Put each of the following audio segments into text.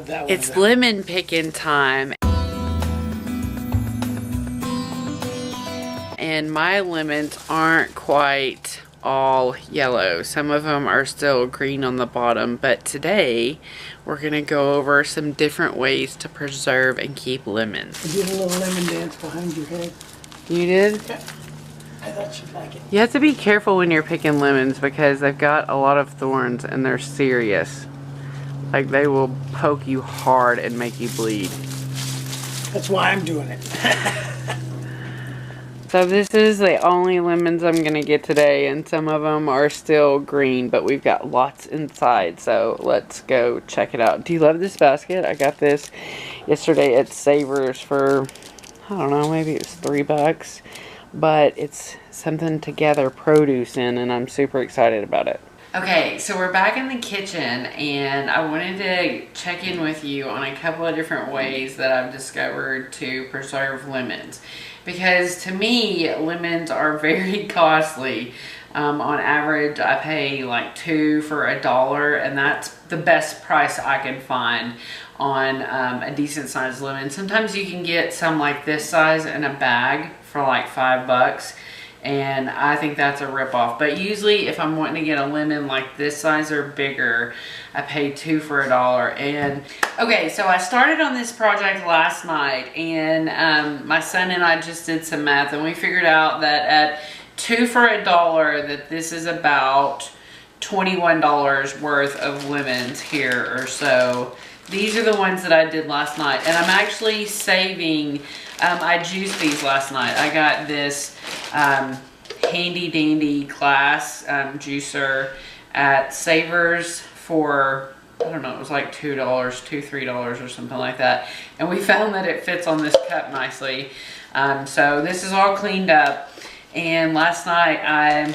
It's lemon picking time. And my lemons aren't quite all yellow. Some of them are still green on the bottom, but today we're gonna go over some different ways to preserve and keep lemons. I did a little lemon dance behind your head. You did? Yeah. I thought you'd like it. You have to be careful when you're picking lemons because they've got a lot of thorns and they're serious. Like they will poke you hard and make you bleed. That's why I'm doing it. So this is the only lemons I'm gonna get today, and some of them are still green, but we've got lots inside, so let's go check it out. Do you love this basket? I got this yesterday at Savers for, I don't know, maybe it was $3, but it's something to gather produce in, and I'm super excited about it. Okay, so we're back in the kitchen, and I wanted to check in with you on a couple of different ways that I've discovered to preserve lemons. Because to me, lemons are very costly. On average, I pay like 2 for $1, and that's the best price I can find on a decent sized lemon. Sometimes you can get some like this size in a bag for like $5. And I think that's a ripoff. But usually if I'm wanting to get a lemon like this size or bigger, I pay 2 for $1. And okay, so I started on this project last night, and my son and I just did some math, and we figured out that at 2 for $1 that this is about $21 worth of lemons here or so. These are the ones that I did last night, and I'm actually saving. I juiced these last night. I got this handy dandy glass juicer at Savers for, I don't know, it was like $2, $3 or something like that. And we found that it fits on this cup nicely. So this is all cleaned up. And last night I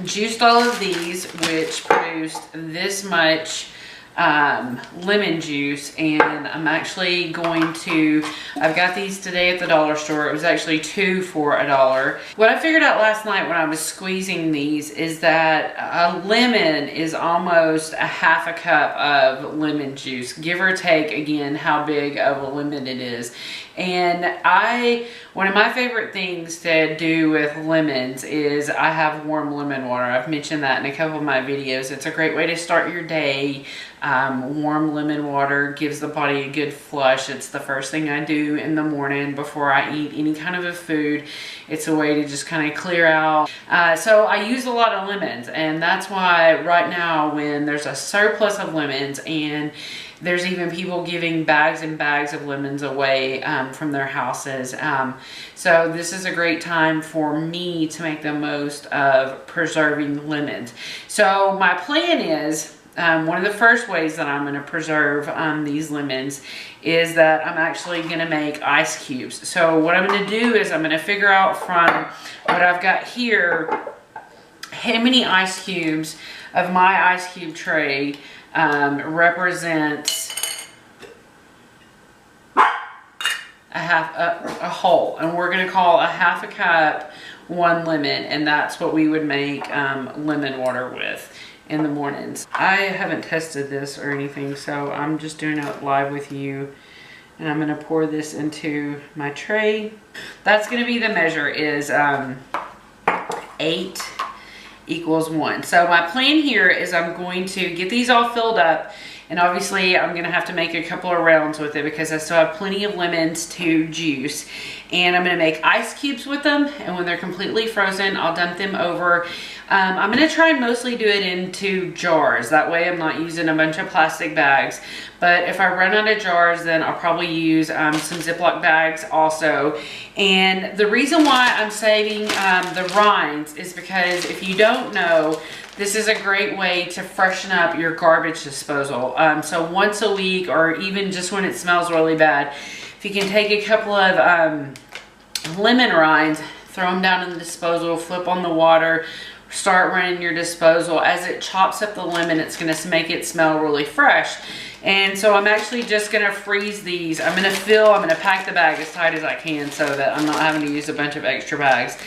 juiced all of these, which produced this much lemon juice, and I'm actually going to, I've got these today at the dollar store. It was actually 2 for $1. What I figured out last night when I was squeezing these is that a lemon is almost a half a cup of lemon juice, give or take, again, how big of a lemon it is. And one of my favorite things to do with lemons is I have warm lemon water. I've mentioned that in a couple of my videos. It's a great way to start your day. Warm lemon water gives the body a good flush. It's the first thing I do in the morning before I eat any kind of a food. It's a way to just kind of clear out. So I use a lot of lemons, and that's why right now when there's a surplus of lemons, and there's even people giving bags and bags of lemons away from their houses. So this is a great time for me to make the most of preserving lemons. So my plan is, one of the first ways that I'm going to preserve these lemons is that I'm actually going to make ice cubes. So what I'm going to do is I'm going to figure out from what I've got here how many ice cubes of my ice cube tray represents a whole, and we're going to call a half a cup 1 lemon, and that's what we would make lemon water with in the mornings. I haven't tested this or anything, so I'm just doing it live with you, and I'm going to pour this into my tray. That's going to be the measure, is 8 equals 1. So my plan here is I'm going to get these all filled up, and obviously I'm going to have to make a couple of rounds with it because I still have plenty of lemons to juice. And I'm going to make ice cubes with them, and when they're completely frozen, I'll dump them over. I'm going to try and mostly do it into jars. That way I'm not using a bunch of plastic bags. But if I run out of jars, then I'll probably use some Ziploc bags also. And the reason why I'm saving the rinds is because if you don't know, this is a great way to freshen up your garbage disposal. So once a week, or even just when it smells really bad, if you can take a couple of lemon rinds, throw them down in the disposal, flip on the water, start running your disposal. As it chops up the lemon, it's going to make it smell really fresh. And so I'm actually just going to freeze these. I'm going to pack the bag as tight as I can so that I'm not having to use a bunch of extra bags.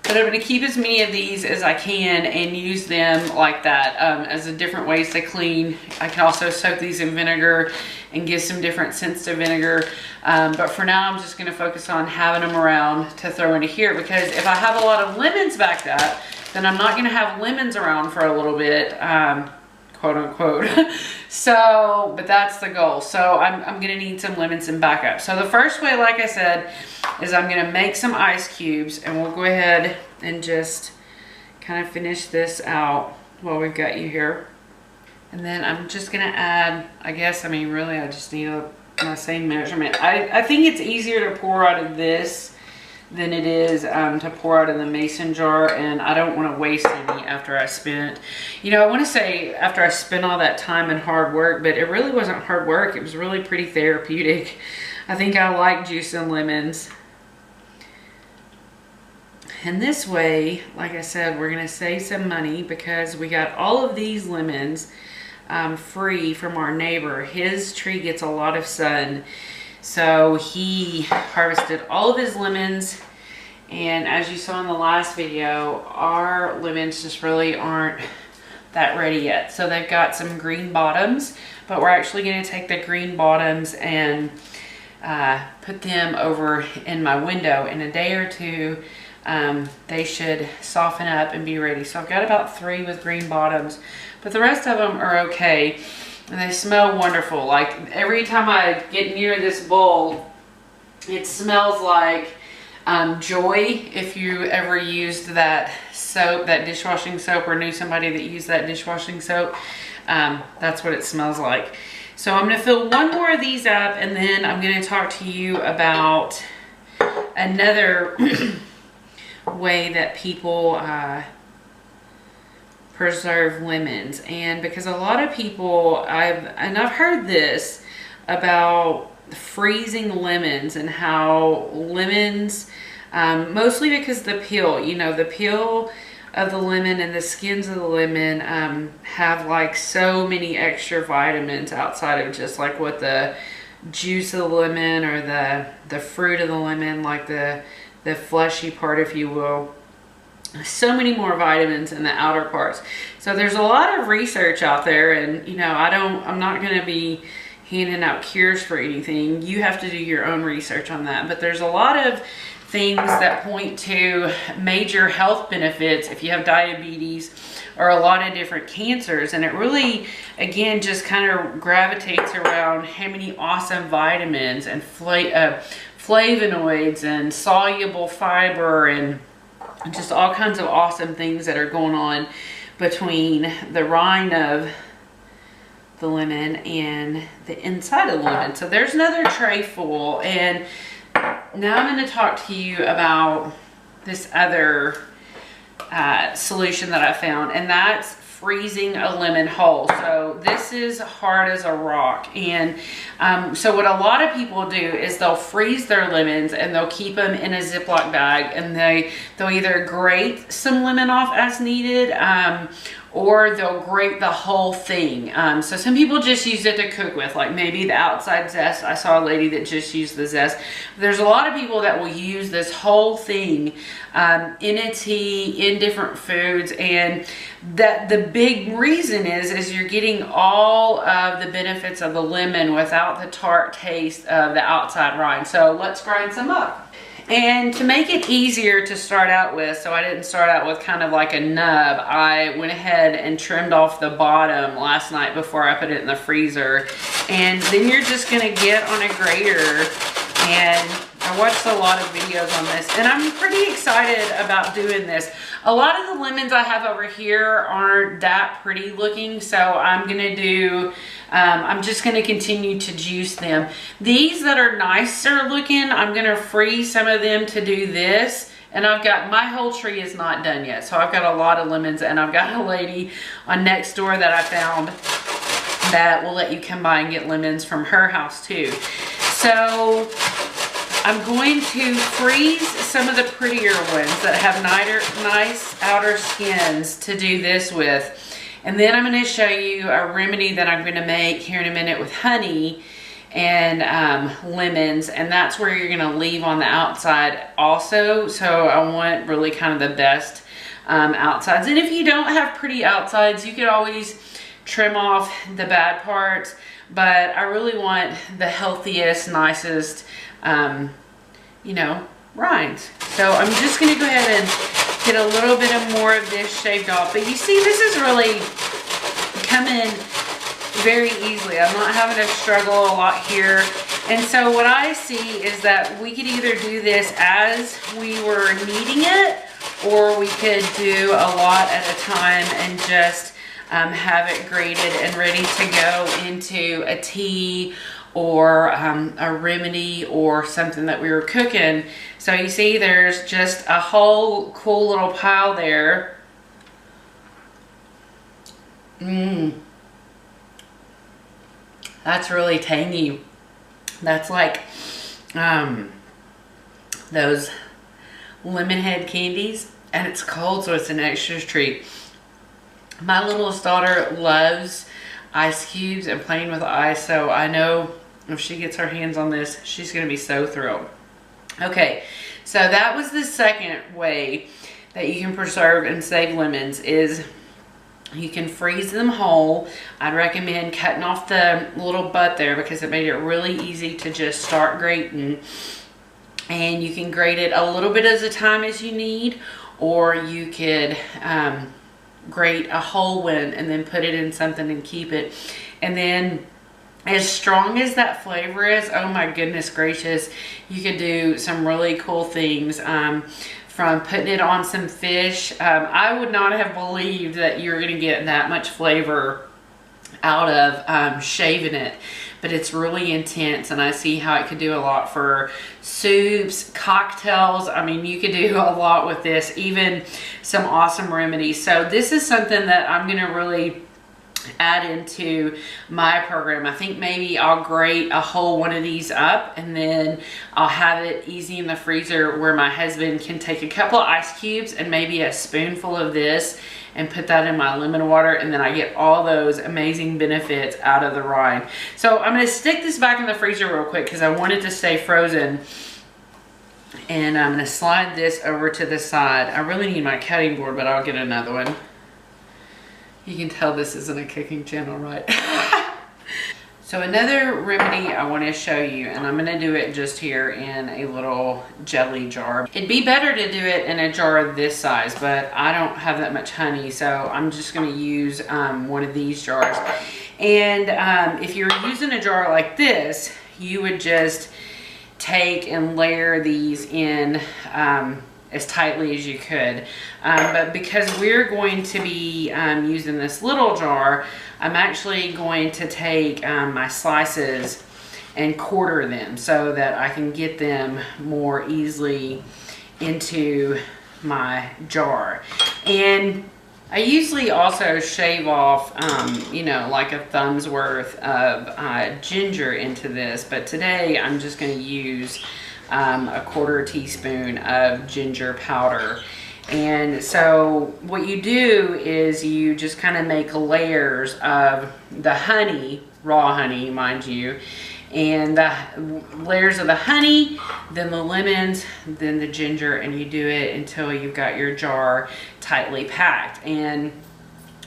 But I'm going to keep as many of these as I can and use them like that as a different ways to clean. I can also soak these in vinegar and give some different scents to vinegar. But for now, I'm just going to focus on having them around to throw into here, because if I have a lot of lemons backed up, then I'm not going to have lemons around for a little bit, quote unquote. So, but that's the goal. So I'm going to need some lemons in backup. So the first way, like I said, is I'm going to make some ice cubes, and we'll go ahead and just kind of finish this out while we've got you here. And then I'm just going to add, I guess, I mean, really, I just need my same measurement. I think it's easier to pour out of this than it is to pour out of the mason jar, and I don't want to waste any after I spent, you know, I want to say after I spent all that time and hard work, but it really wasn't hard work. It was really pretty therapeutic. I think I like juicing lemons. And this way, like I said, we're going to save some money because we got all of these lemons free from our neighbor. His tree gets a lot of sun. So he harvested all of his lemons, and as you saw in the last video, our lemons just really aren't that ready yet. So they've got some green bottoms, but we're actually going to take the green bottoms and put them over in my window. In a day or two, they should soften up and be ready. So I've got about 3 with green bottoms, but the rest of them are okay. And they smell wonderful. Like every time I get near this bowl, it smells like Joy. If you ever used that soap, that dishwashing soap, or knew somebody that used that dishwashing soap, that's what it smells like. So I'm going to fill one more of these up, and then I'm going to talk to you about another way that people preserve lemons. And because a lot of people, I've heard this about freezing lemons, and how lemons, mostly because the peel, you know, the peel of the lemon and the skins of the lemon have like so many extra vitamins outside of just like what the juice of the lemon or the fruit of the lemon, like the fleshy part, if you will. So many more vitamins in the outer parts. So there's a lot of research out there, and you know, I'm not going to be handing out cures for anything. You have to do your own research on that. But there's a lot of things that point to major health benefits if you have diabetes or a lot of different cancers. And it really, again, just kind of gravitates around how many awesome vitamins and flavonoids and soluble fiber and just all kinds of awesome things that are going on between the rind of the lemon and the inside of the lemon. So there's another tray full, and now I'm going to talk to you about this other solution that I found, and that's freezing a lemon whole. So this is hard as a rock, and so what a lot of people do is they'll freeze their lemons and they'll keep them in a Ziploc bag, and they'll either grate some lemon off as needed, or they'll grate the whole thing. So some people just use it to cook with, like maybe the outside zest. I saw a lady that just used the zest. There's a lot of people that will use this whole thing in a tea, in different foods, and that the big reason is you're getting all of the benefits of the lemon without the tart taste of the outside rind. So let's grind some up. And to make it easier to start out with, so I didn't start out with kind of like a nub, I went ahead and trimmed off the bottom last night before I put it in the freezer. And then you're just going to get on a grater, and I watched a lot of videos on this, and I'm pretty excited about doing this. A lot of the lemons I have over here aren't that pretty looking, so I'm going to do, I'm just going to continue to juice them. These that are nicer looking, I'm going to freeze some of them to do this. And I've got, my whole tree is not done yet, so I've got a lot of lemons, and I've got a lady on next door that I found that will let you come by and get lemons from her house too. So I'm going to freeze some of the prettier ones that have nice outer skins to do this with. And then I'm going to show you a remedy that I'm going to make here in a minute with honey. and lemons, and that's where you're gonna leave on the outside also. So I want really kind of the best outsides. And if you don't have pretty outsides, you could always trim off the bad parts, but I really want the healthiest, nicest, you know, rinds. So I'm just gonna go ahead and get a little bit of more of this shaved off. But you see, this is really coming very easily. I'm not having to struggle a lot here. And so what I see is that we could either do this as we were kneading it, or we could do a lot at a time and just have it grated and ready to go into a tea or a remedy or something that we were cooking. So you see there's just a whole cool little pile there. That's really tangy. That's like those lemon head candies, and it's cold, so it's an extra treat. My littlest daughter loves ice cubes and playing with ice, so I know if she gets her hands on this, she's gonna be so thrilled. Okay, so that was the second way that you can preserve and save lemons, is you can freeze them whole. I'd recommend cutting off the little butt there because it made it really easy to just start grating. And you can grate it a little bit at a time as you need, or you could grate a whole one and then put it in something and keep it. And then as strong as that flavor is, oh my goodness gracious, you could do some really cool things. From putting it on some fish. I would not have believed that you're going to get that much flavor out of shaving it, but it's really intense, and I see how it could do a lot for soups, cocktails. I mean, you could do a lot with this, even some awesome remedies. So this is something that I'm going to really add into my program. I think maybe I'll grate a whole one of these up, and then I'll have it easy in the freezer where my husband can take a couple of ice cubes and maybe a spoonful of this and put that in my lemon water, and then I get all those amazing benefits out of the rind. So I'm going to stick this back in the freezer real quick because I want it to stay frozen. And I'm going to slide this over to the side. I really need my cutting board, but I'll get another one. You can tell this isn't a cooking channel, right? So another remedy I want to show you, and I'm going to do it just here in a little jelly jar. It'd be better to do it in a jar this size, but I don't have that much honey, so I'm just going to use one of these jars. And if you're using a jar like this, you would just take and layer these in as tightly as you could. But because we're going to be using this little jar, I'm actually going to take my slices and quarter them so that I can get them more easily into my jar. And I usually also shave off, you know, like a thumb's worth of ginger into this, but today I'm just going to use a quarter teaspoon of ginger powder. And so what you do is you just kind of make layers of the honey, raw honey, mind you, and the layers of the honey, then the lemons, then the ginger, and you do it until you've got your jar tightly packed. And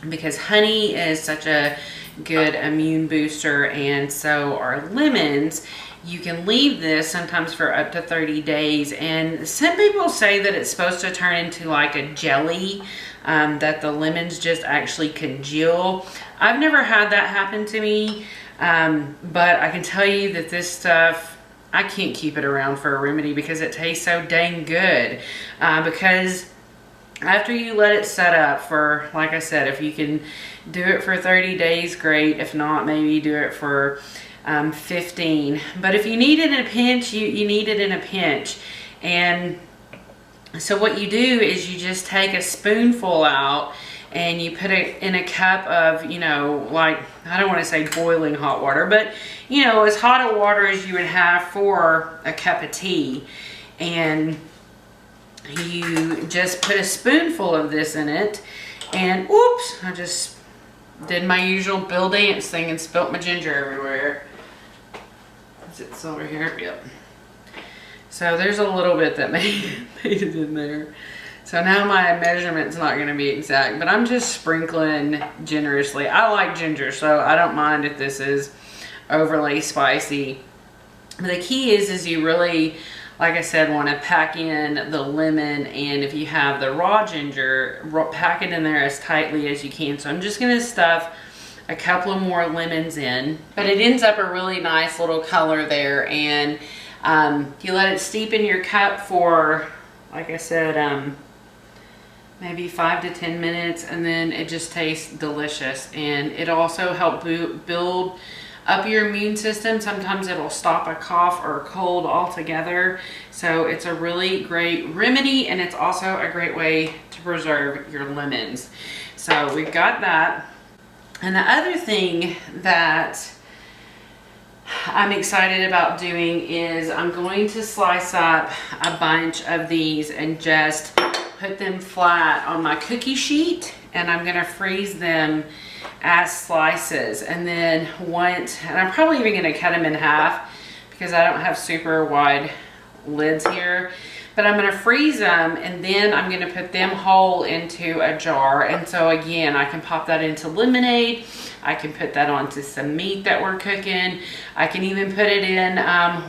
because honey is such a good immune booster, and so are lemons, you can leave this sometimes for up to 30 days. And some people say that it's supposed to turn into like a jelly, that the lemons just actually congeal. I've never had that happen to me, but I can tell you that this stuff, I can't keep it around for a remedy because it tastes so dang good. Because after you let it set up for, like I said, if you can do it for 30 days, great. If not, maybe do it for 15. But if you need it in a pinch, you need it in a pinch. And so what you do is you just take a spoonful out and you put it in a cup of, you know, like, I don't want to say boiling hot water, but, you know, as hot a water as you would have for a cup of tea. And you just put a spoonful of this in it, and oops, I just did my usual Bill Dance thing and spilt my ginger everywhere. Is it still over here? Yep. So there's a little bit that made it in there. So now my measurement's not going to be exact, but I'm just sprinkling generously. I like ginger, so I don't mind if this is overly spicy. But the key is you really, like I said, want to pack in the lemon, and if you have the raw ginger, pack it in there as tightly as you can. So I'm just going to stuff a couple of more lemons in, but it ends up a really nice little color there. And you let it steep in your cup for, like I said, maybe 5 to 10 minutes, and then it just tastes delicious. And it also helps build up your immune system. Sometimes it'll stop a cough or a cold altogether. So it's a really great remedy, and it's also a great way to preserve your lemons. So we've got that. And the other thing that I'm excited about doing is I'm going to slice up a bunch of these and just put them flat on my cookie sheet, and I'm going to freeze them as slices. And then and I'm probably even going to cut them in half because I don't have super wide lids here. But I'm going to freeze them, and then I'm going to put them whole into a jar. And so again, I can pop that into lemonade. I can put that onto some meat that we're cooking. I can even put it in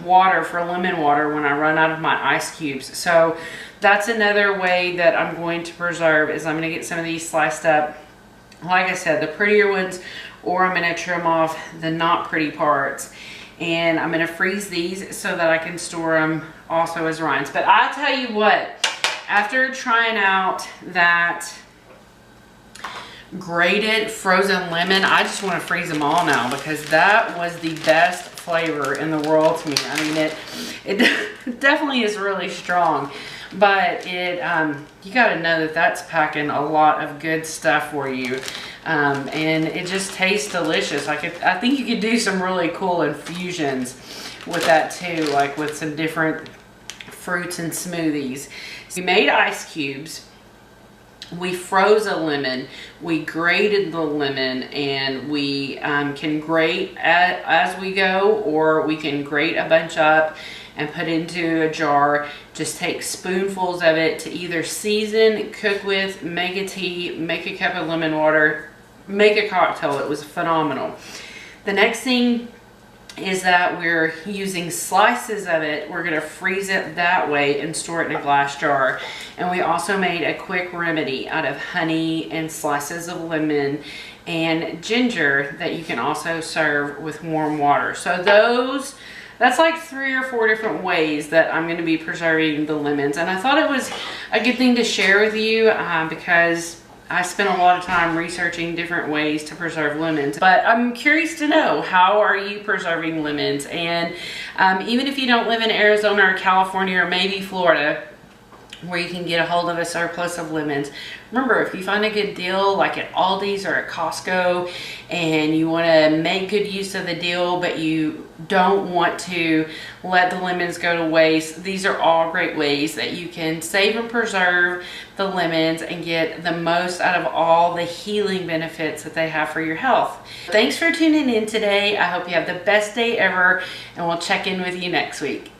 water for lemon water when I run out of my ice cubes. So that's another way that I'm going to preserve, is I'm going to get some of these sliced up, like I said, the prettier ones, or I'm going to trim off the not pretty parts. And I'm going to freeze these so that I can store them also as rinds. But I'll tell you what, after trying out that grated frozen lemon, I just want to freeze them all now, because that was the best flavor in the world to me. I mean, it definitely is really strong, but you got to know that that's packing a lot of good stuff for you. And it just tastes delicious. I think you could do some really cool infusions with that too, like with some different fruits and smoothies. So we made ice cubes. We froze a lemon, we grated the lemon, and we can grate as we go, or we can grate a bunch up and put into a jar. Just take spoonfuls of it to either season, cook with, make a tea, make a cup of lemon water, make a cocktail. It was phenomenal. The next thing is that we're using slices of it. We're going to freeze it that way and store it in a glass jar. And we also made a quick remedy out of honey and slices of lemon and ginger that you can also serve with warm water. So that's like 3 or 4 different ways that I'm going to be preserving the lemons. And I thought it was a good thing to share with you because I spent a lot of time researching different ways to preserve lemons. But I'm curious to know, how are you preserving lemons? And even if you don't live in Arizona or California or maybe Florida, where you can get a hold of a surplus of lemons, remember, if you find a good deal like at Aldi's or at Costco, and you want to make good use of the deal, but you don't want to let the lemons go to waste, these are all great ways that you can save and preserve the lemons and get the most out of all the healing benefits that they have for your health. Thanks for tuning in today. I hope you have the best day ever, and we'll check in with you next week.